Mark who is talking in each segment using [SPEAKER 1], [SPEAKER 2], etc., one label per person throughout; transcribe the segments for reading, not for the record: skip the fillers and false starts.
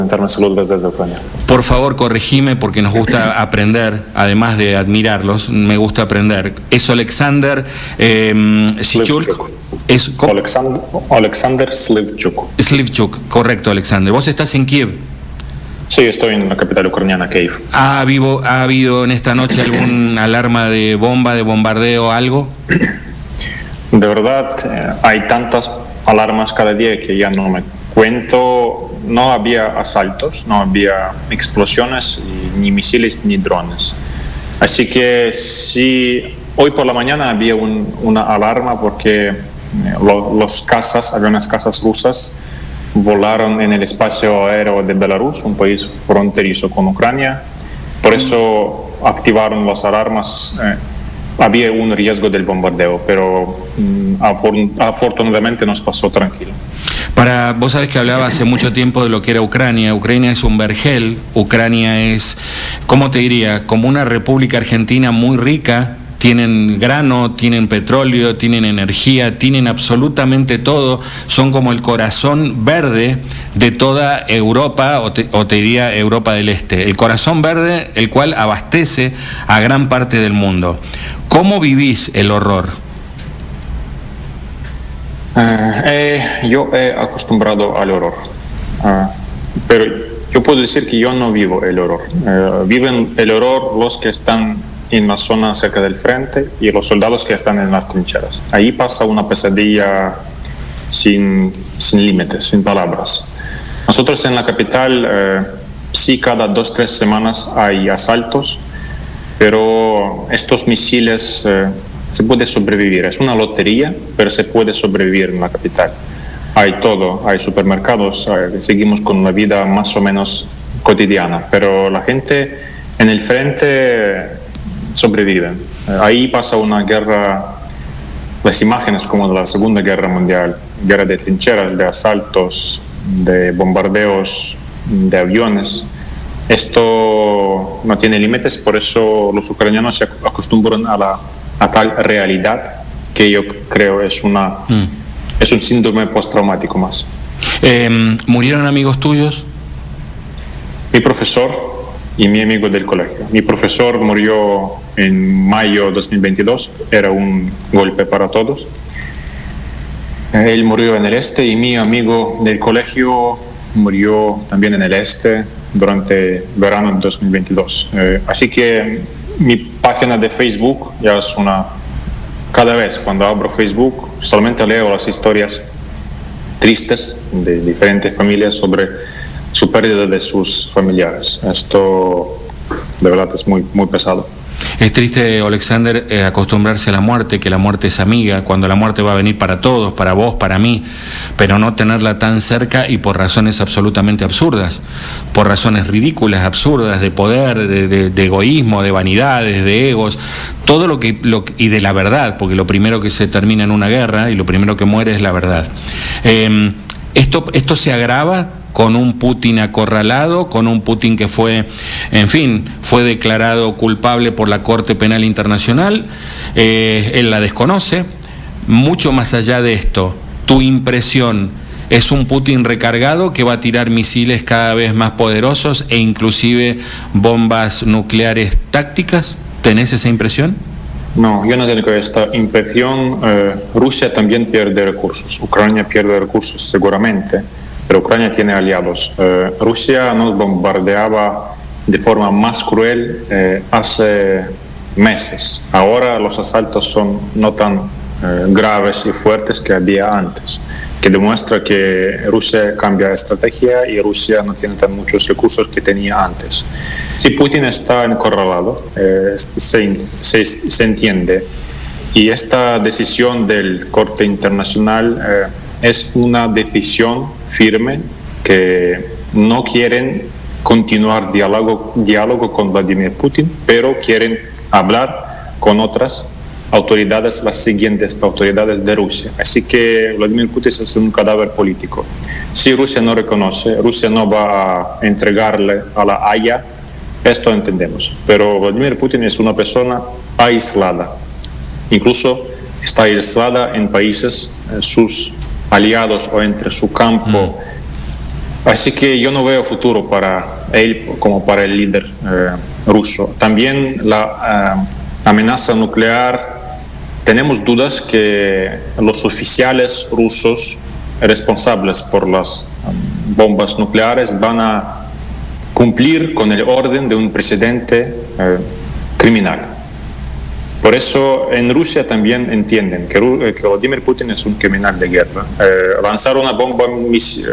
[SPEAKER 1] Saludos desde Ucrania.
[SPEAKER 2] Por favor, corregime porque nos gusta aprender, además de admirarlos, me gusta aprender. ¿Es Alexander Sichuk?
[SPEAKER 1] ¿Es Alexander Slivchuk.
[SPEAKER 2] Slivchuk, correcto, Alexander. ¿Vos estás en Kiev?
[SPEAKER 1] Sí, estoy en la capital ucraniana, Kiev.
[SPEAKER 2] ¿Ha habido en esta noche alguna alarma de bomba, de bombardeo, algo?
[SPEAKER 1] De verdad, hay tantas alarmas cada día que ya no me cuento. No había asaltos, no había explosiones, ni misiles ni drones. Así que sí, hoy por la mañana había una alarma porque aviones cazas rusas volaron en el espacio aéreo de Belarus, un país fronterizo con Ucrania. Por eso activaron las alarmas. Había un riesgo del bombardeo, pero afortunadamente nos pasó tranquilo.
[SPEAKER 2] Vos sabés que hablaba hace mucho tiempo de lo que era Ucrania. Ucrania es un vergel, Ucrania es, ¿cómo te diría? Como una república argentina muy rica. Tienen grano, tienen petróleo, tienen energía, tienen absolutamente todo. Son como el corazón verde de toda Europa, o te diría Europa del Este. El corazón verde, el cual abastece a gran parte del mundo. ¿Cómo vivís el horror?
[SPEAKER 1] Yo he acostumbrado al horror. Pero yo puedo decir que yo no vivo el horror. Viven el horror los que están en la zona cerca del frente y los soldados que están en las trincheras. Ahí pasa una pesadilla sin límites, sin palabras. Nosotros en la capital, sí, cada 2-3 semanas hay asaltos, pero estos misiles se puede sobrevivir. Es una lotería, pero se puede sobrevivir en la capital. Hay todo, hay supermercados, seguimos con una vida más o menos cotidiana, pero la gente en el frente sobreviven. Ahí pasa una guerra, las imágenes como de la Segunda Guerra Mundial, guerra de trincheras, de asaltos, de bombardeos, de aviones. Esto no tiene límites, por eso los ucranianos se acostumbran a tal realidad que yo creo es un síndrome postraumático más.
[SPEAKER 2] ¿Murieron amigos tuyos?
[SPEAKER 1] Mi profesor y mi amigo del colegio. Mi profesor murió en mayo de 2022, era un golpe para todos. Él murió en el este y mi amigo del colegio murió también en el este durante verano de 2022. Así que mi página de Facebook ya es cada vez cuando abro Facebook solamente leo las historias tristes de diferentes familias sobre su pérdida de sus familiares. Esto de verdad es muy, muy pesado.
[SPEAKER 2] Es triste, Alexander, acostumbrarse a la muerte, que la muerte es amiga, cuando la muerte va a venir para todos, para vos, para mí, pero no tenerla tan cerca y por razones absolutamente absurdas, por razones ridículas, absurdas, de poder, de egoísmo, de vanidades, de egos, todo y de la verdad, porque lo primero que se termina en una guerra y lo primero que muere es la verdad. Esto se agrava con un Putin acorralado, con un Putin que fue declarado culpable por la Corte Penal Internacional. Él la desconoce. Mucho más allá de esto, tu impresión, ¿es un Putin recargado que va a tirar misiles cada vez más poderosos e inclusive bombas nucleares tácticas? ¿Tenés esa impresión?
[SPEAKER 1] No, yo no tengo esta impresión. Rusia también pierde recursos, Ucrania pierde recursos seguramente, pero Ucrania tiene aliados. Rusia nos bombardeaba de forma más cruel hace meses. Ahora los asaltos son no tan graves y fuertes que había antes, que demuestra que Rusia cambia estrategia y Rusia no tiene tan muchos recursos que tenía antes. Si Putin está encorralado, se entiende, y esta decisión del Corte Internacional es una decisión firme que no quieren continuar diálogo con Vladimir Putin, pero quieren hablar con otras autoridades, las siguientes autoridades de Rusia. Así que Vladimir Putin es un cadáver político. Si Rusia no reconoce, Rusia no va a entregarle a la Haya, esto entendemos. Pero Vladimir Putin es una persona aislada. Incluso está aislada en países, sus aliados o entre su campo Así que yo no veo futuro para él como para el líder ruso. También la amenaza nuclear, tenemos dudas que los oficiales rusos responsables por las bombas nucleares van a cumplir con el orden de un presidente criminal. Por eso en Rusia también entienden que Vladimir Putin es un criminal de guerra. Lanzar una bomba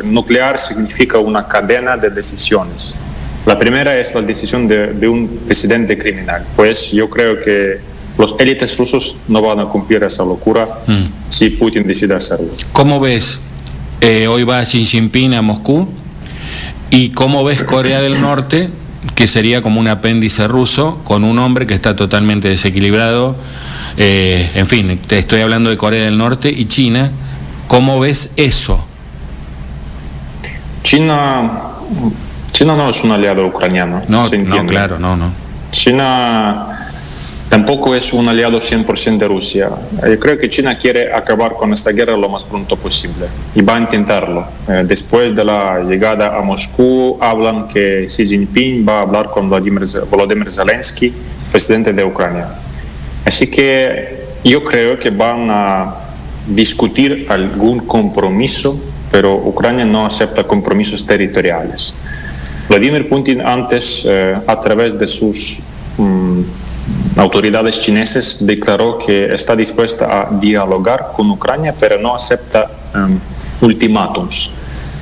[SPEAKER 1] nuclear significa una cadena de decisiones. La primera es la decisión de un presidente criminal. Pues yo creo que los élites rusos no van a cumplir esa locura si Putin decide hacerlo.
[SPEAKER 2] ¿Cómo ves? Hoy va Xi Jinping a Moscú. ¿Y cómo ves Corea del Norte, que sería como un apéndice ruso, con un hombre que está totalmente desequilibrado? En fin, te estoy hablando de Corea del Norte y China. ¿Cómo ves eso?
[SPEAKER 1] China no es un aliado ucraniano.
[SPEAKER 2] No,
[SPEAKER 1] se entiende.
[SPEAKER 2] no, claro, no.
[SPEAKER 1] China tampoco es un aliado 100% de Rusia. Yo creo que China quiere acabar con esta guerra lo más pronto posible y va a intentarlo. Después de la llegada a Moscú, hablan que Xi Jinping va a hablar con Volodymyr Zelensky, presidente de Ucrania. Así que yo creo que van a discutir algún compromiso, pero Ucrania no acepta compromisos territoriales. Vladimir Putin antes, a través de sus autoridades chinesas, declaró que está dispuesta a dialogar con Ucrania, pero no acepta ultimátums.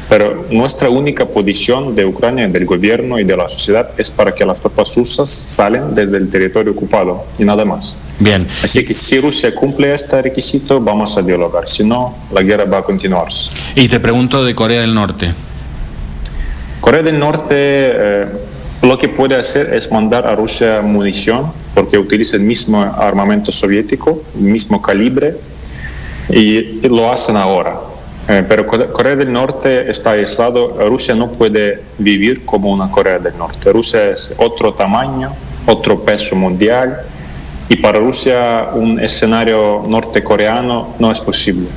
[SPEAKER 1] Pero nuestra única posición de Ucrania, del gobierno y de la sociedad, es para que las tropas rusas salen desde el territorio ocupado y nada más.
[SPEAKER 2] Bien.
[SPEAKER 1] Así que si Rusia cumple este requisito, vamos a dialogar. Si no, la guerra va a continuarse.
[SPEAKER 2] Y te pregunto de Corea del Norte.
[SPEAKER 1] Corea del Norte lo que puede hacer es mandar a Rusia munición, porque utiliza el mismo armamento soviético, el mismo calibre, y lo hacen ahora. Pero Corea del Norte está aislado. Rusia no puede vivir como una Corea del Norte. Rusia es otro tamaño, otro peso mundial, y para Rusia un escenario nortecoreano no es posible.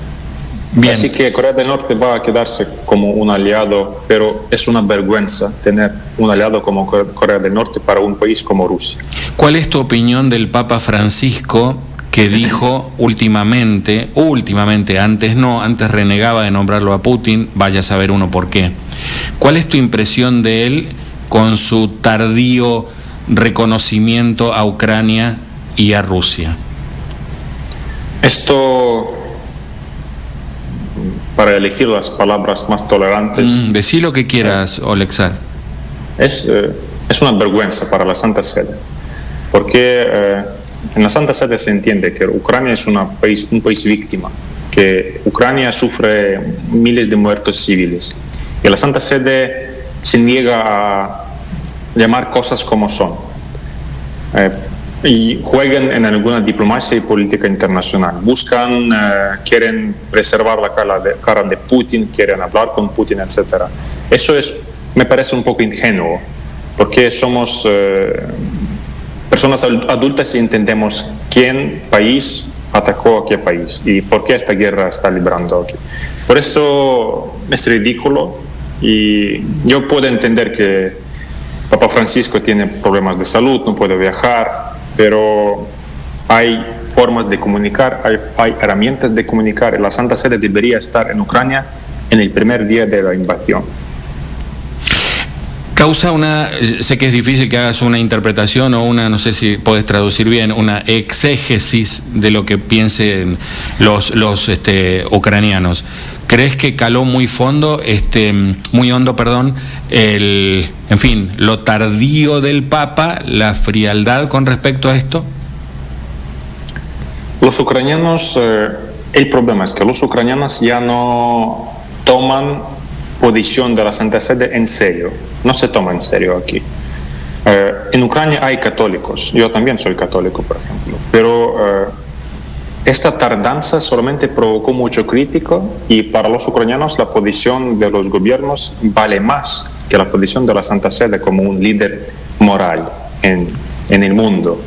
[SPEAKER 2] Bien.
[SPEAKER 1] Así que Corea del Norte va a quedarse como un aliado, pero es una vergüenza tener un aliado como Corea del Norte para un país como Rusia.
[SPEAKER 2] ¿Cuál es tu opinión del Papa Francisco, que dijo últimamente, antes renegaba de nombrarlo a Putin, vaya a saber uno por qué? ¿Cuál es tu impresión de él con su tardío reconocimiento a Ucrania y a Rusia?
[SPEAKER 1] Esto, para elegir las palabras más tolerantes...
[SPEAKER 2] Decí lo que quieras, Oleksar.
[SPEAKER 1] Es una vergüenza para la Santa Sede, porque en la Santa Sede se entiende que Ucrania es un país víctima, que Ucrania sufre miles de muertos civiles, y la Santa Sede se niega a llamar cosas como son, y juegan en alguna diplomacia y política internacional. Quieren preservar la cara de Putin, quieren hablar con Putin, etc. Eso me parece un poco ingenuo, porque somos personas adultas y entendemos quién país atacó a qué país y por qué esta guerra está librando aquí. Por eso es ridículo, y yo puedo entender que Papa Francisco tiene problemas de salud, no puede viajar, pero hay formas de comunicar, hay herramientas de comunicar, y la Santa Sede debería estar en Ucrania en el primer día de la invasión.
[SPEAKER 2] Sé que es difícil que hagas una interpretación o no sé si puedes traducir bien, una exégesis de lo que piensen los ucranianos. ¿Crees que caló muy hondo, lo tardío del Papa, la frialdad con respecto a esto?
[SPEAKER 1] Los ucranianos, el problema es que los ucranianos ya no toman posición de la Santa Sede en serio, no se toma en serio aquí. En Ucrania hay católicos, yo también soy católico, por ejemplo, pero esta tardanza solamente provocó mucho crítico, y para los ucranianos la posición de los gobiernos vale más que la posición de la Santa Sede como un líder moral en el mundo.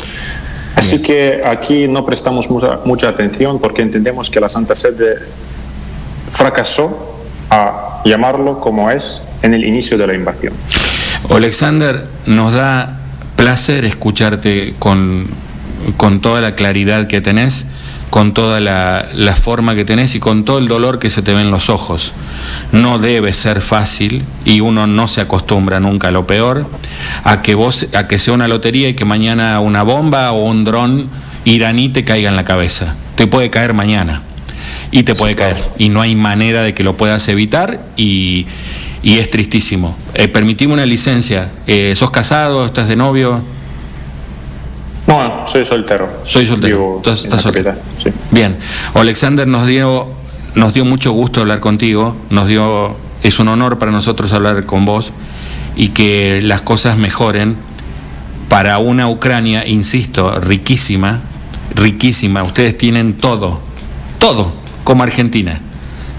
[SPEAKER 1] Así que aquí no prestamos mucha atención, porque entendemos que la Santa Sede fracasó a llamarlo como es en el inicio de la invasión.
[SPEAKER 2] Alexander, nos da placer escucharte con toda la claridad que tenés, con toda la forma que tenés y con todo el dolor que se te ve en los ojos. No debe ser fácil y uno no se acostumbra nunca a lo peor, a que sea una lotería y que mañana una bomba o un dron iraní te caiga en la cabeza. Te puede caer mañana y te puede caer y no hay manera de que lo puedas evitar y es tristísimo. Permitime una licencia. ¿Sos casado? ¿Estás de novio?
[SPEAKER 1] No, soy soltero.
[SPEAKER 2] Soy soltero.
[SPEAKER 1] Vivo
[SPEAKER 2] Entonces,
[SPEAKER 1] en la
[SPEAKER 2] estás soltero.
[SPEAKER 1] capital, sí.
[SPEAKER 2] Bien. Alexander, nos dio mucho gusto hablar contigo. Es un honor para nosotros hablar con vos y que las cosas mejoren para una Ucrania, insisto, riquísima, riquísima. Ustedes tienen todo, como Argentina.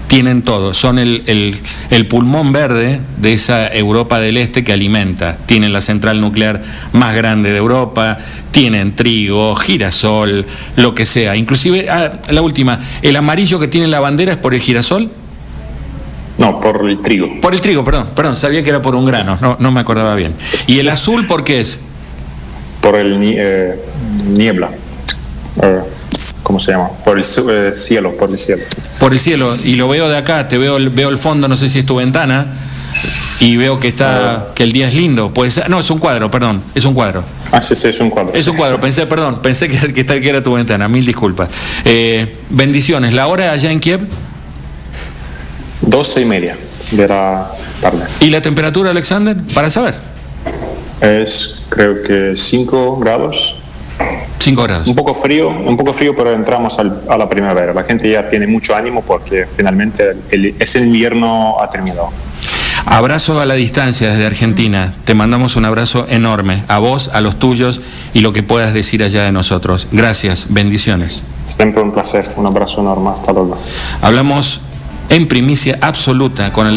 [SPEAKER 2] Tienen todo, son el pulmón verde de esa Europa del Este que alimenta. Tienen la central nuclear más grande de Europa, tienen trigo, girasol, lo que sea. Inclusive, la última, ¿el amarillo que tiene la bandera es por el girasol?
[SPEAKER 1] No, por el trigo.
[SPEAKER 2] Por el trigo, perdón, sabía que era por un grano, no me acordaba bien. ¿Y el azul por qué es?
[SPEAKER 1] Por el niebla. ¿Cómo se llama? Por el cielo, por el cielo.
[SPEAKER 2] Por el cielo, y lo veo de acá, veo el fondo, no sé si es tu ventana, y veo que que el día es lindo. Pues, no, es un cuadro, perdón, es un cuadro.
[SPEAKER 1] Sí, es un cuadro.
[SPEAKER 2] Es un cuadro, pensé que era tu ventana, mil disculpas. Bendiciones, ¿la hora allá en Kiev?
[SPEAKER 1] 12:30 de la tarde.
[SPEAKER 2] ¿Y la temperatura, Alexander? Para saber.
[SPEAKER 1] Es, creo que 5 grados.
[SPEAKER 2] 5 grados.
[SPEAKER 1] Un poco frío, pero entramos a la primavera. La gente ya tiene mucho ánimo porque finalmente ese invierno ha terminado.
[SPEAKER 2] Abrazo a la distancia desde Argentina. Te mandamos un abrazo enorme a vos, a los tuyos y lo que puedas decir allá de nosotros. Gracias, bendiciones.
[SPEAKER 1] Siempre un placer, un abrazo enorme. Hasta luego.
[SPEAKER 2] Hablamos en primicia absoluta con el